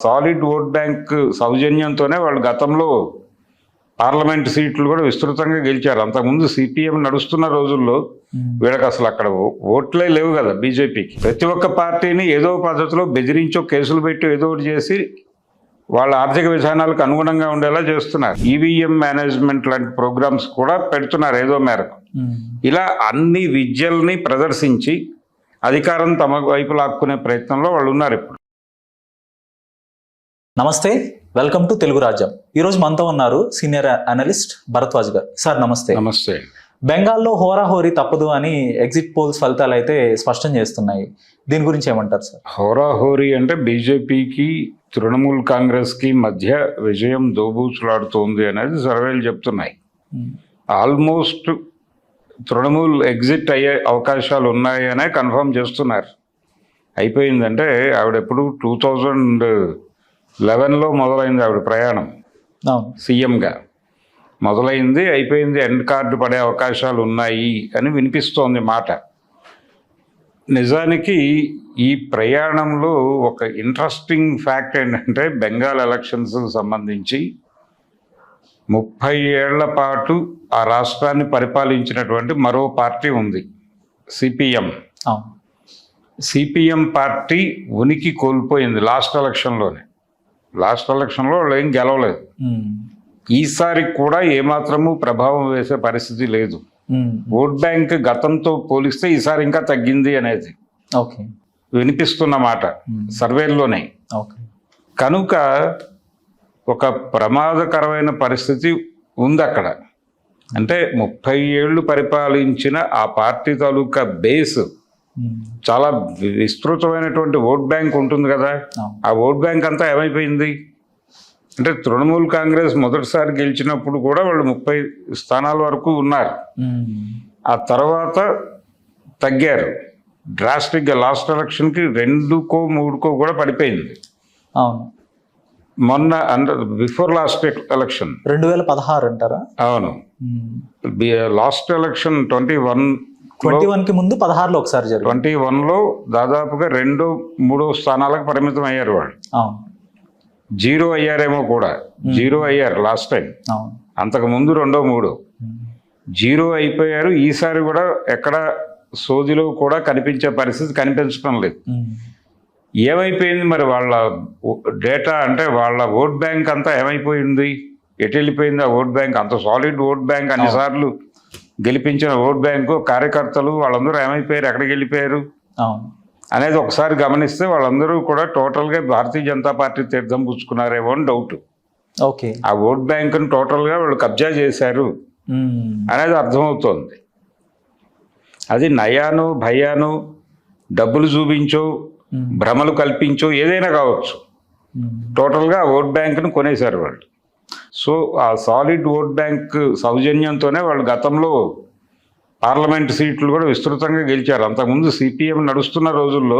Solid vote bank సౌజన్యంతోనే వాళ్ళు గతంలో parliament సీట్లు కూడా విస్తృతంగా గెలిచారు. అంతకుముందు సిపిఎం నడుస్తున్న రోజుల్లో వీళ్ళకి అసలు అక్కడ ఓట్లే లేవు కదా బీజేపీకి. ప్రతి ఒక్క పార్టీని ఏదో పద్ధతిలో బెదిరించో కేసులు పెట్టి ఏదో ఒకటి చేసి వాళ్ళ ఆర్థిక విధానాలకు అనుగుణంగా ఉండేలా చేస్తున్నారు. ఈవీఎం మేనేజ్మెంట్ లాంటి ప్రోగ్రామ్స్ కూడా పెడుతున్నారు ఏదో మేరకు. ఇలా అన్ని విద్యల్ని ప్రదర్శించి అధికారం తమ వైపు లాక్కునే ప్రయత్నంలో వాళ్ళు ఉన్నారు ఇప్పుడు. నమస్తే, వెల్కమ్ టు తెలుగు రాజ్యం. ఈరోజు మనతో ఉన్నారు సీనియర్ అనలిస్ట్ భరద్వాజ్ గారు. సార్ నమస్తే. నమస్తే. బెంగాల్లో హోరాహోరీ తప్పదు అని ఎగ్జిట్ పోల్స్ ఫలితాలు అయితే స్పష్టం చేస్తున్నాయి. దీని గురించి ఏమంటారు సార్? హోరాహోరీ అంటే బీజేపీకి తృణమూల్ కాంగ్రెస్కి మధ్య విజయం దోబూచులాడుతోంది అనేది సర్వేలు చెప్తున్నాయి. ఆల్మోస్ట్ తృణమూల్ ఎగ్జిట్ అయ్యే అవకాశాలు ఉన్నాయి అనే కన్ఫర్మ్ చేస్తున్నారు. అయిపోయిందంటే ఆవిడెప్పుడు 2011లో మొదలైంది ఆవిడ ప్రయాణం. సీఎంగా మొదలైంది, అయిపోయింది, ఎండ్ కార్డు పడే అవకాశాలు ఉన్నాయి అని వినిపిస్తోంది మాట. నిజానికి ఈ ప్రయాణంలో ఒక ఇంట్రెస్టింగ్ ఫ్యాక్ట్ ఏంటంటే బెంగాల్ ఎలక్షన్స్ సంబంధించి 30 ఏళ్ల పాటు ఆ రాష్ట్రాన్ని పరిపాలించినటువంటి మరో పార్టీ ఉంది, సిపిఎం. సిపిఎం పార్టీ ఉనికి కోల్పోయింది లాస్ట్ ఎలక్షన్లోనే. లాస్ట్ ఎలక్షన్లో వాళ్ళు ఏం గెలవలేదు. ఈసారి కూడా ఏమాత్రము ప్రభావం వేసే పరిస్థితి లేదు. ఓట్ బ్యాంక్ గతంతో పోలిస్తే ఈసారి ఇంకా తగ్గింది అనేది వినిపిస్తున్న మాట సర్వేల్లోనే. కనుక ఒక ప్రమాదకరమైన పరిస్థితి ఉంది అక్కడ. అంటే 30 ఏళ్ళు పరిపాలించిన ఆ పార్టీ తాలూకా బేస్ చాలా విస్తృతమైనటువంటి ఓట్ బ్యాంక్ ఉంటుంది కదా. ఆ ఓట్ బ్యాంక్ అంతా ఏమైపోయింది అంటే తృణమూల్ కాంగ్రెస్ మొదటిసారి గెలిచినప్పుడు కూడా వాళ్ళు 30 స్థానాల వరకు ఉన్నారు. ఆ తర్వాత తగ్గారు డ్రాస్టిక్గా. లాస్ట్ ఎలక్షన్కి 2కో 3కో కూడా పడిపోయింది. మొన్న బిఫోర్ లాస్ట్ ఎలక్షన్ 2016 అంటారా? అవును, లాస్ట్ ఎలక్షన్ 21కి ముందు 16లో ఒకసారి 21లో దాదాపుగా 2-3 స్థానాలకు పరిమితం అయ్యారు వాళ్ళు. 0 అయ్యారేమో కూడా. 0 అయ్యారు లాస్ట్ టైం. అంతకుముందు 2-3 0 అయిపోయారు. ఈసారి కూడా ఎక్కడ సోదిలో కూడా కనిపించే పరిస్థితి కనిపించడం లేదు. ఏమైపోయింది మరి వాళ్ళ డేటా? అంటే వాళ్ళ ఓట్ బ్యాంక్ అంతా ఏమైపోయింది, ఎటు వెళ్ళిపోయింది ఆ ఓట్ బ్యాంక్? అంత సాలిడ్ ఓట్ బ్యాంక్, అన్నిసార్లు గెలిపించిన ఓట్ బ్యాంకు, కార్యకర్తలు వాళ్ళందరూ ఏమైపోయారు, ఎక్కడికి వెళ్ళిపోయారు అనేది ఒకసారి గమనిస్తే వాళ్ళందరూ కూడా టోటల్గా భారతీయ జనతా పార్టీ తీర్థం పుచ్చుకున్నారేమో అని డౌట్. ఆ ఓట్ బ్యాంకును టోటల్గా వాళ్ళు కబ్జా చేశారు అనేది అర్థమవుతోంది. అది నయాను భయాను, డబ్బులు చూపించో, భ్రమలు కల్పించో, ఏదైనా కావచ్చు, టోటల్గా ఆ ఓట్ బ్యాంకును కొనేశారు వాళ్ళు. సో ఆ సాలిడ్ ఓట్ బ్యాంక్ సౌజన్యంతోనే వాళ్ళు గతంలో పార్లమెంట్ సీట్లు కూడా విస్తృతంగా గెలిచారు. అంతకుముందు సిపిఎం నడుస్తున్న రోజుల్లో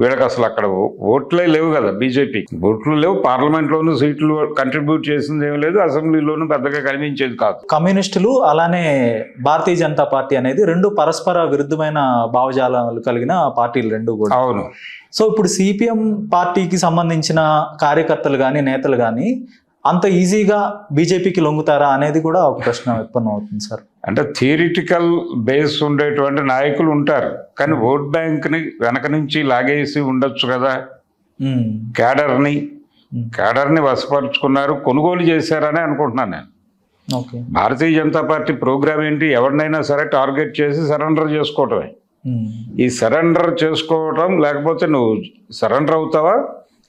వీళ్ళకి అసలు అక్కడ ఓట్లే లేవు కదా బీజేపీకి. ఓట్లు లేవు, పార్లమెంట్లోనూ సీట్లు కంట్రిబ్యూట్ చేసింది ఏమి లేదు, అసెంబ్లీలోనూ పెద్దగా కనిపించేది కాదు. కమ్యూనిస్టులు అలానే భారతీయ జనతా పార్టీ అనేది రెండు పరస్పర విరుద్ధమైన భావజాలాలు కలిగిన పార్టీలు రెండు కూడా. అవును. సో ఇప్పుడు సిపిఎం పార్టీకి సంబంధించిన కార్యకర్తలు కానీ నేతలు కానీ అంత ఈజీగా బీజేపీకి లొంగుతారా అనేది కూడా ఒక ప్రశ్న ఉత్పన్నం అవుతుంది సార్. అంటే థియరిటికల్ బేస్ ఉండేటువంటి నాయకులు ఉంటారు, కానీ ఓట్ బ్యాంక్ని వెనక నుంచి లాగేసి ఉండొచ్చు కదా. క్యాడర్ని వశపరుచుకున్నారు, కొనుగోలు చేశారని అనుకుంటున్నాను నేను. భారతీయ జనతా పార్టీ ప్రోగ్రామ్ ఏంటి? ఎవరినైనా సరే టార్గెట్ చేసి సరెండర్ చేసుకోవటమే. ఈ సరెండర్ చేసుకోవటం, లేకపోతే నువ్వు సరెండర్ అవుతావా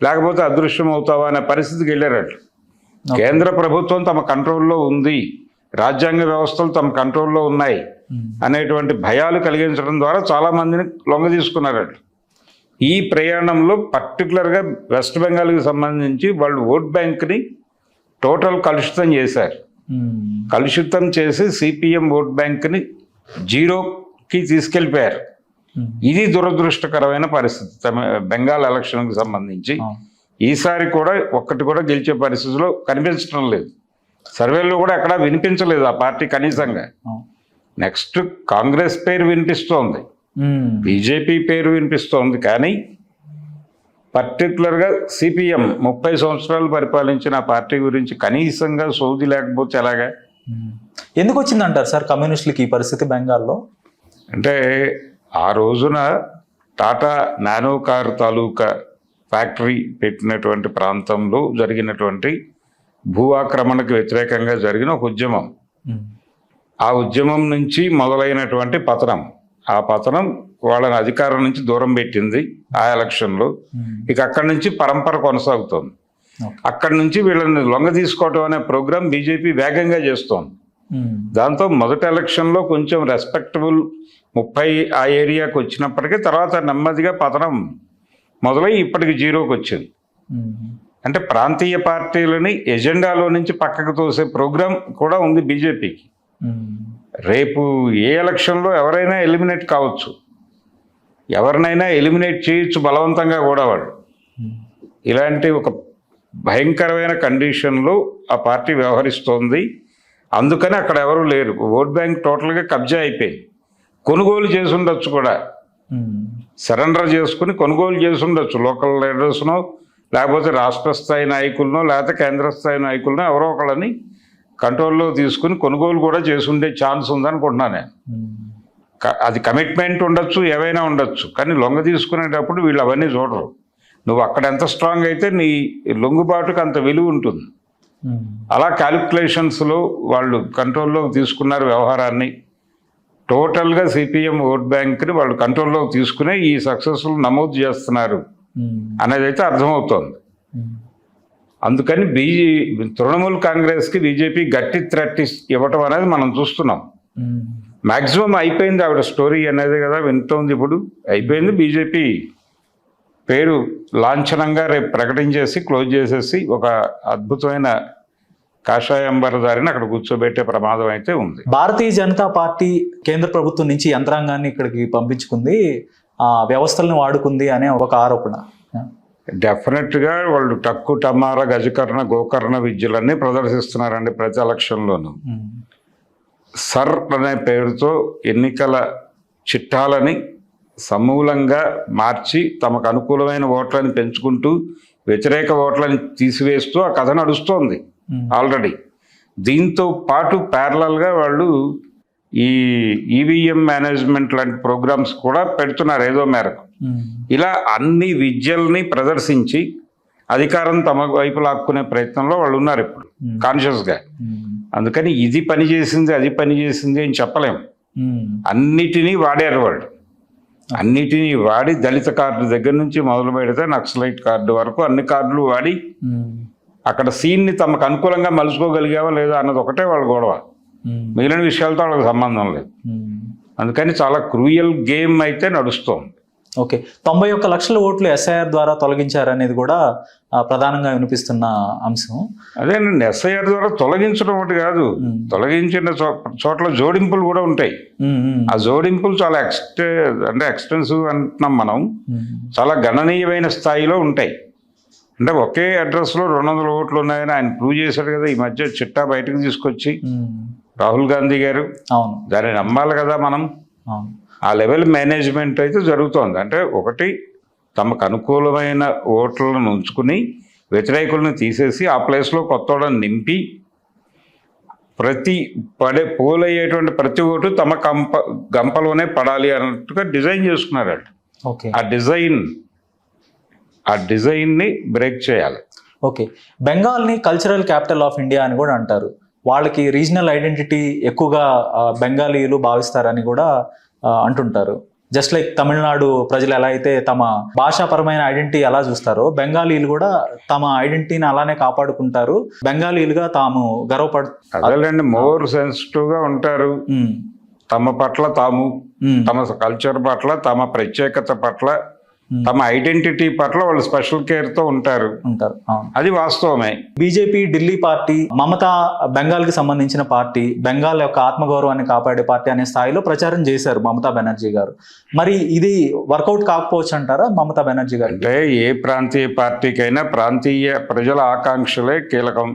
లేకపోతే అదృశ్యం అవుతావా అనే పరిస్థితికి వెళ్ళారట్లు. కేంద్ర ప్రభుత్వం తమ కంట్రోల్లో ఉంది, రాజ్యాంగ వ్యవస్థలు తమ కంట్రోల్లో ఉన్నాయి అనేటువంటి భయాలు కలిగించడం ద్వారా చాలా మందిని లొంగ తీసుకున్నారట. ఈ ప్రయాణంలో పర్టికులర్గా వెస్ట్ బెంగాల్కి సంబంధించి వాళ్ళు ఓట్ బ్యాంక్ని టోటల్ కలుషితం చేశారు. కలుషితం చేసి సిపిఎం ఓట్ బ్యాంక్ని 0కి తీసుకెళ్ళిపోయారు. ఇది దురదృష్టకరమైన పరిస్థితి బెంగాల్ ఎలక్షన్కి సంబంధించి. ఈసారి కూడా ఒక్కటి కూడా గెలిచే పరిస్థితిలో కనిపించడం లేదు. సర్వేల్లో కూడా ఎక్కడా వినిపించలేదు ఆ పార్టీ కనీసంగా. నెక్స్ట్ కాంగ్రెస్ పేరు వినిపిస్తోంది, బీజేపీ పేరు వినిపిస్తోంది, కానీ పర్టికులర్గా సిపిఎం 30 సంవత్సరాలు పరిపాలించిన ఆ పార్టీ గురించి కనీసంగా సోది లేకపోతే ఎలాగా? ఎందుకు వచ్చిందంటారు సార్ కమ్యూనిస్టులకి ఈ పరిస్థితి బెంగాల్లో? అంటే ఆ రోజున టాటా నానో కార్ తాలూకా ఫ్యాక్టరీ పెట్టినటువంటి ప్రాంతంలో జరిగినటువంటి భూ ఆక్రమణకు వ్యతిరేకంగా జరిగిన ఒక ఉద్యమం. ఆ ఉద్యమం నుంచి మొదలైనటువంటి పతనం, ఆ పతనం వాళ్ళని అధికారం నుంచి దూరం పెట్టింది ఆ ఎలక్షన్లో. ఇక అక్కడి నుంచి పరంపర కొనసాగుతోంది. అక్కడి నుంచి వీళ్ళని లొంగ తీసుకోవటం అనే ప్రోగ్రాం బీజేపీ వేగంగా చేస్తోంది. దాంతో మొదటి ఎలక్షన్లో కొంచెం రెస్పెక్టబుల్ 30 ఆ ఏరియాకి వచ్చినప్పటికీ తర్వాత నెమ్మదిగా పతనం మొదలై ఇప్పటికి 0కి వచ్చింది. అంటే ప్రాంతీయ పార్టీలని ఎజెండాలో నుంచి పక్కకు తోసే ప్రోగ్రాం కూడా ఉంది బీజేపీకి. రేపు ఏ ఎలక్షన్లో ఎవరైనా ఎలిమినేట్ కావచ్చు, ఎవరినైనా ఎలిమినేట్ చేయొచ్చు బలవంతంగా కూడా వాళ్ళు. ఇలాంటి ఒక భయంకరమైన కండిషన్లో ఆ పార్టీ వ్యవహరిస్తోంది. అందుకని అక్కడ ఎవరు లేరు. ఓట్ బ్యాంక్ టోటల్గా కబ్జా అయిపోయింది. కొనుగోలు చేసి ఉండొచ్చు కూడా, సరెండర్ చేసుకుని కొనుగోలు చేసి ఉండొచ్చు లోకల్ లీడర్స్నో, లేకపోతే రాష్ట్ర స్థాయి నాయకులనో, లేకపోతే కేంద్ర స్థాయి నాయకులనో ఎవరో ఒకళ్ళని కంట్రోల్లో తీసుకుని కొనుగోలు కూడా చేసి ఉండే ఛాన్స్ ఉందనుకుంటున్నాను నేను. అది కమిట్మెంట్ ఉండొచ్చు, ఏవైనా ఉండొచ్చు, కానీ లొంగ తీసుకునేటప్పుడు వీళ్ళు అవన్నీ చూడరు. నువ్వు అక్కడ ఎంత స్ట్రాంగ్ అయితే నీ లొంగుబాటుకు అంత విలువ ఉంటుంది. అలా క్యాలిక్యులేషన్స్లో వాళ్ళు కంట్రోల్లోకి తీసుకున్నారు వ్యవహారాన్ని. టోటల్గా సిపిఎం ఓట్ బ్యాంక్ని వాళ్ళు కంట్రోల్లోకి తీసుకునే ఈ సక్సెస్ఫుల్ నమోదు చేస్తున్నారు అనేది అయితే అర్థమవుతోంది. అందుకని తృణమూల్ కాంగ్రెస్కి బీజేపీ గట్టి థ్రెట్ ఇవ్వటం అనేది మనం చూస్తున్నాం. మ్యాక్సిమం అయిపోయింది ఆవిడ స్టోరీ అనేది కదా వింటోంది. ఇప్పుడు అయిపోయింది. బీజేపీ పేరు లాంఛనంగా రేపు ప్రకటించేసి క్లోజ్ చేసేసి ఒక అద్భుతమైన కాషాయంబరదారిని అక్కడ కూర్చోబెట్టే ప్రమాదం అయితే ఉంది. భారతీయ జనతా పార్టీ కేంద్ర ప్రభుత్వం నుంచి యంత్రాంగాన్ని ఇక్కడికి పంపించుకుంది, ఆ వ్యవస్థలను వాడుకుంది అనే ఒక ఆరోపణ. డెఫినెట్గా వాళ్ళు టక్కు టమార గజకర్ణ గోకర్ణ విద్యలన్నీ ప్రదర్శిస్తున్నారండి ప్రతి ఎలక్షన్లోనూ. సర్ అనే పేరుతో ఎన్నికల చిట్టాలని సమూలంగా మార్చి తమకు అనుకూలమైన ఓట్లను పెంచుకుంటూ వ్యతిరేక ఓట్లను తీసివేస్తూ ఆ కథ నడుస్తోంది ఆల్రెడీ. దీంతో పాటు ప్యారలల్గా వాళ్ళు ఈ ఈవీఎం మేనేజ్మెంట్ లాంటి ప్రోగ్రామ్స్ కూడా పెడుతున్నారు ఏదో మేరకు. ఇలా అన్ని విద్యల్ని ప్రదర్శించి అధికారం తమ వైపు లాక్కునే ప్రయత్నంలో వాళ్ళు ఉన్నారు ఇప్పుడు కాన్షియస్గా. అందుకని ఇది పని చేసింది అది పని చేసింది అని చెప్పలేము. అన్నిటినీ వాడారు వాళ్ళు. అన్నిటినీ వాడి దళిత కార్డు దగ్గర నుంచి మొదలు పెడితే నక్సలైట్ కార్డు వరకు అన్ని కార్డులు వాడి అక్కడ సీన్ని తమకు అనుకూలంగా మలుచుకోగలిగావా లేదా అన్నది ఒకటే వాళ్ళ గొడవ. మిగిలిన విషయాలతో వాళ్ళకి సంబంధం లేదు. అందుకని చాలా క్రూయల్ గేమ్ అయితే నడుస్తోంది. ఓకే, 91 లక్షల ఓట్లు ఎస్ఐఆర్ ద్వారా తొలగించారనేది కూడా ప్రధానంగా వినిపిస్తున్న అంశం. అదేనండి, ఎస్ఐఆర్ ద్వారా తొలగించడం ఒకటి కాదు, తొలగించిన చోట్ల జోడింపులు కూడా ఉంటాయి. ఆ జోడింపులు చాలా ఎక్స్టెన్సివ్ అంటున్నాం మనం, చాలా గణనీయమైన స్థాయిలో ఉంటాయి. అంటే ఒకే అడ్రస్లో 200 ఓట్లు ఉన్నాయని ఆయన ప్రూవ్ చేశాడు కదా ఈ మధ్య చిట్టా బయటకు తీసుకొచ్చి రాహుల్ గాంధీ గారు. దాన్ని నమ్మాలి కదా మనం. ఆ లెవెల్ మేనేజ్మెంట్ అయితే జరుగుతోంది. అంటే ఒకటి తమకు అనుకూలమైన ఓట్లను ఉంచుకుని వ్యతిరేకులను తీసేసి ఆ ప్లేస్లో కొత్త ఓట్లను నింపి పోలయ్యేటువంటి ప్రతి ఓటు తమ గంపలోనే పడాలి అన్నట్టుగా డిజైన్ చేసుకున్నారు వాళ్ళు. ఆ డిజైన్ని బ్రేక్ చేయాలి. ఓకే, బెంగాల్ని కల్చరల్ క్యాపిటల్ ఆఫ్ ఇండియా అని కూడా అంటారు. వాళ్ళకి రీజనల్ ఐడెంటిటీ ఎక్కువగా బెంగాలీలు భావిస్తారని కూడా అంటుంటారు. జస్ట్ లైక్ తమిళనాడు ప్రజలు ఎలా అయితే తమ భాషాపరమైన ఐడెంటిటీ ఎలా చూస్తారో బెంగాలీలు కూడా తమ ఐడెంటిటీని అలానే కాపాడుకుంటారు. బెంగాలీలుగా తాము అదేలేండి, మోర్ సెన్సిటివ్ గా ఉంటారు. తమ పట్ల తాము, తమ కల్చర్ పట్ల, తమ ప్రత్యేకత పట్ల, తమ ఐడెంటిటీ పట్ల వాళ్ళు స్పెషల్ కేర్ తో ఉంటారు. అది వాస్తవమే. బీజేపీ ఢిల్లీ పార్టీ, మమతా బెంగాల్ కి సంబంధించిన పార్టీ, బెంగాల్ యొక్క ఆత్మగౌరవాన్ని కాపాడే పార్టీ అనే స్థాయిలో ప్రచారం చేశారు మమతా బెనర్జీ గారు. మరి ఇది వర్కౌట్ కాకపోవచ్చు అంటారా మమతా బెనర్జీ గారు? అంటే ఏ ప్రాంతీయ పార్టీకైనా ప్రాంతీయ ప్రజల ఆకాంక్షలే కీలకం.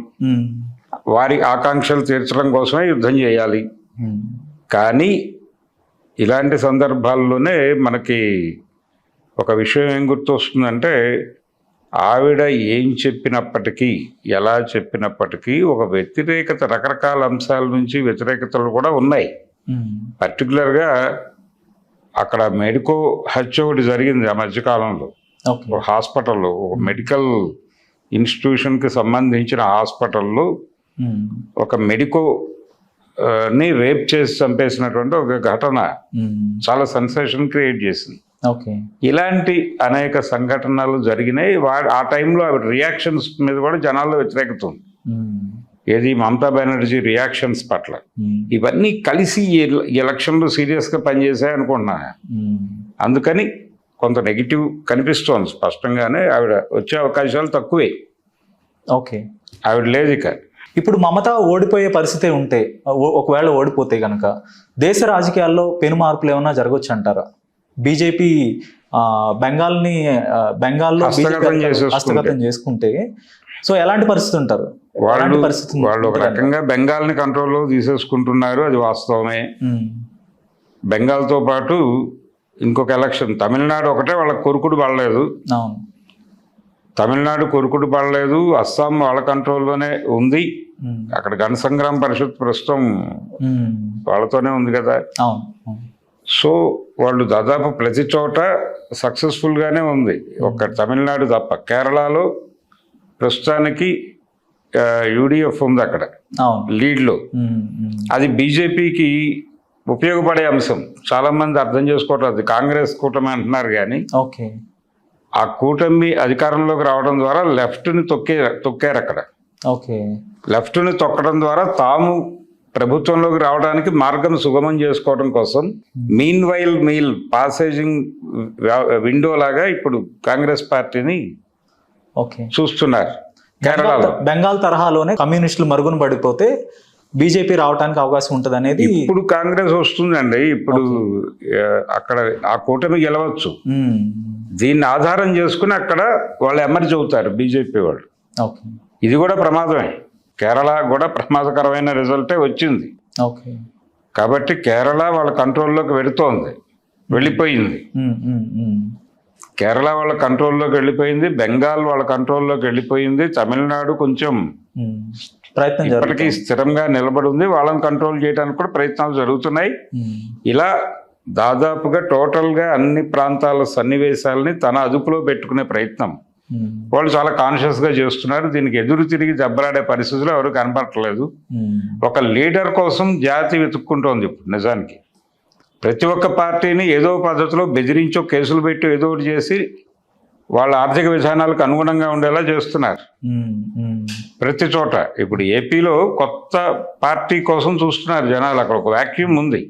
వారి ఆకాంక్షలు తీర్చడం కోసమే యుద్ధం చేయాలి. కానీ ఇలాంటి సందర్భాల్లోనే మనకి ఒక విషయం ఏం గుర్తొస్తుందంటే, ఆవిడ ఏం చెప్పినప్పటికీ, ఎలా చెప్పినప్పటికీ ఒక వ్యతిరేకత, రకరకాల అంశాల నుంచి వ్యతిరేకతలు కూడా ఉన్నాయి. పర్టికులర్గా అక్కడ మెడికో హత్య ఒకటి జరిగింది ఆ మధ్యకాలంలో. ఓకే. ఒక హాస్పిటల్లో, ఒక మెడికల్ ఇన్స్టిట్యూషన్కి సంబంధించిన హాస్పిటల్లో ఒక మెడికో ని రేప్ చేసి చంపేసినటువంటి ఒక ఘటన చాలా సెన్సేషన్ క్రియేట్ చేసింది. ఓకే. ఇలాంటి అనేక సంఘటనలు జరిగినాయి. ఆ టైంలో ఆవిడ రియాక్షన్స్ మీద కూడా జనాల్లో వ్యతిరేకత ఉంది. ఏది మమతా బెనర్జీ రియాక్షన్స్ పట్ల. ఇవన్నీ కలిసి ఎలక్షన్లు సీరియస్గా పనిచేసాయి అనుకుంటున్నా. అందుకని కొంత నెగిటివ్ కనిపిస్తోంది స్పష్టంగానే. ఆవిడ వచ్చే అవకాశాలు తక్కువే. ఓకే. ఆవిడ లేదు ఇక. ఇప్పుడు మమత ఓడిపోయే పరిస్థితి ఉంటే, ఒకవేళ ఓడిపోతే కనుక దేశ రాజకీయాల్లో పెను మార్పులు ఏమైనా జరగవచ్చు అంటారా? బీజేపీ బెంగాల్లో హస్తగతం చేసుకుంటే సో ఎలాంటి పరిస్థితి ఉంటారు? వాళ్ళు ఒక రకంగా బెంగాల్ని కంట్రోల్లో తీసేసుకుంటున్నారు, అది వాస్తవమే. బెంగాల్తో పాటు ఇంకొక ఎలక్షన్ తమిళనాడు ఒకటే వాళ్ళకి కొరుకుడు పడలేదు. తమిళనాడు కొరుకుడు పడలేదు. అస్సాం వాళ్ళ కంట్రోల్లోనే ఉంది. అక్కడ గణ సంగ్రామ పరిషత్ ప్రస్తుతం వాళ్ళతోనే ఉంది కదా. సో వాళ్ళు దాదాపు ప్రతి చోట సక్సెస్ఫుల్గానే ఉంది. ఒక్క తమిళనాడు తప్ప. కేరళలో ప్రస్తుతానికి యూడిఎఫ్ ఉంది అక్కడ లీడ్లో. అది బీజేపీకి ఉపయోగపడే అంశం. చాలా మంది అర్థం చేసుకోవట్లేదు. అది కాంగ్రెస్ కూటమి అంటున్నారు కానీ ఆ కూటమి అధికారంలోకి రావడం ద్వారా లెఫ్ట్ని తొక్కారు అక్కడ. లెఫ్ట్ని తొక్కడం ద్వారా తాము ప్రభుత్వంలోకి రావడానికి మార్గం సుగమం చేసుకోవడం కోసం మీల్ పాసేజింగ్ విండో లాగా ఇప్పుడు కాంగ్రెస్ పార్టీని చూస్తున్నారు. కేరళలో బెంగాల్ తరహాలోనే కమ్యూనిస్టులు మరుగున పడిపోతే బీజేపీ రావడానికి అవకాశం ఉంటుంది అనేది. ఇప్పుడు కాంగ్రెస్ వస్తుందండి. ఇప్పుడు అక్కడ ఆ కూటమి గెలవచ్చు. దీన్ని ఆధారం చేసుకుని అక్కడ వాళ్ళు ఎమర్జ్ అవుతారు బీజేపీ వాళ్ళు. ఇది కూడా ప్రమాదమే. కేరళ కూడా ప్రమాదకరమైన రిజల్టే వచ్చింది. కాబట్టి కేరళ వాళ్ళ కంట్రోల్లోకి వెళ్ళిపోయింది. కేరళ వాళ్ళ కంట్రోల్లోకి వెళ్ళిపోయింది. బెంగాల్ వాళ్ళ కంట్రోల్లోకి వెళ్ళిపోయింది. తమిళనాడు కొంచెం ఇప్పటికీ స్థిరంగా నిలబడి ఉంది. వాళ్ళని కంట్రోల్ చేయడానికి కూడా ప్రయత్నాలు జరుగుతున్నాయి. ఇలా దాదాపుగా టోటల్గా అన్ని ప్రాంతాల సన్నివేశాలని తన అదుపులో పెట్టుకునే ప్రయత్నం వాళ్ళు చాలా కాన్షియస్గా చేస్తున్నారు. దీనికి ఎదురు తిరిగి దెబ్బలాడే పరిస్థితులు ఎవరు కనపడట్లేదు. ఒక లీడర్ కోసం జాతి వెతుక్కుంటోంది ఇప్పుడు. నిజానికి ప్రతి ఒక్క పార్టీని ఏదో పద్ధతిలో బెదిరించో, కేసులు పెట్టి ఏదో ఒకటి చేసి వాళ్ళ ఆర్థిక విధానాలకు అనుగుణంగా ఉండేలా చేస్తున్నారు ప్రతి చోట. ఇప్పుడు ఏపీలో కొత్త పార్టీ కోసం చూస్తున్నారు జనాలు. అక్కడ ఒక వ్యాక్యూమ్ ఉంది.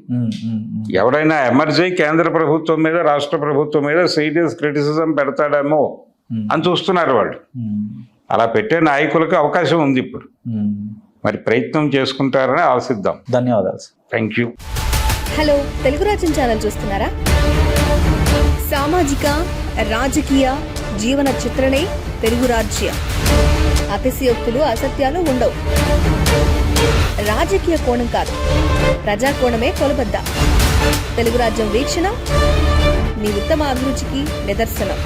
ఎవరైనా ఎమర్జీ కేంద్ర ప్రభుత్వం మీద, రాష్ట్ర ప్రభుత్వం మీద సీరియస్ క్రిటిసిజం పెడతాడేమో అని చూస్తున్నారు వాళ్ళు. అలా పెట్టే నాయకులకు అవకాశం ఉంది ఇప్పుడు. మరి ప్రయత్నం చేసుకుంటారని ఆశిద్దాం. ధన్యవాదాలు. Thank you. హలో, తెలుగు రాజ్యం ఛానల్ చూస్తున్నారా? సామాజిక, రాజకీయ, జీవన చిత్రణే తెలుగు రాజ్యం. అతిశయోక్తులు, అసత్యాలు ఉండవు. రాజకీయ కోణం కాదు, ప్రజా కోణమే కొలబద్ద. తెలుగు రాజ్యం వీక్షణ మీ ఉత్తమ అభిరుచికి నిదర్శనం.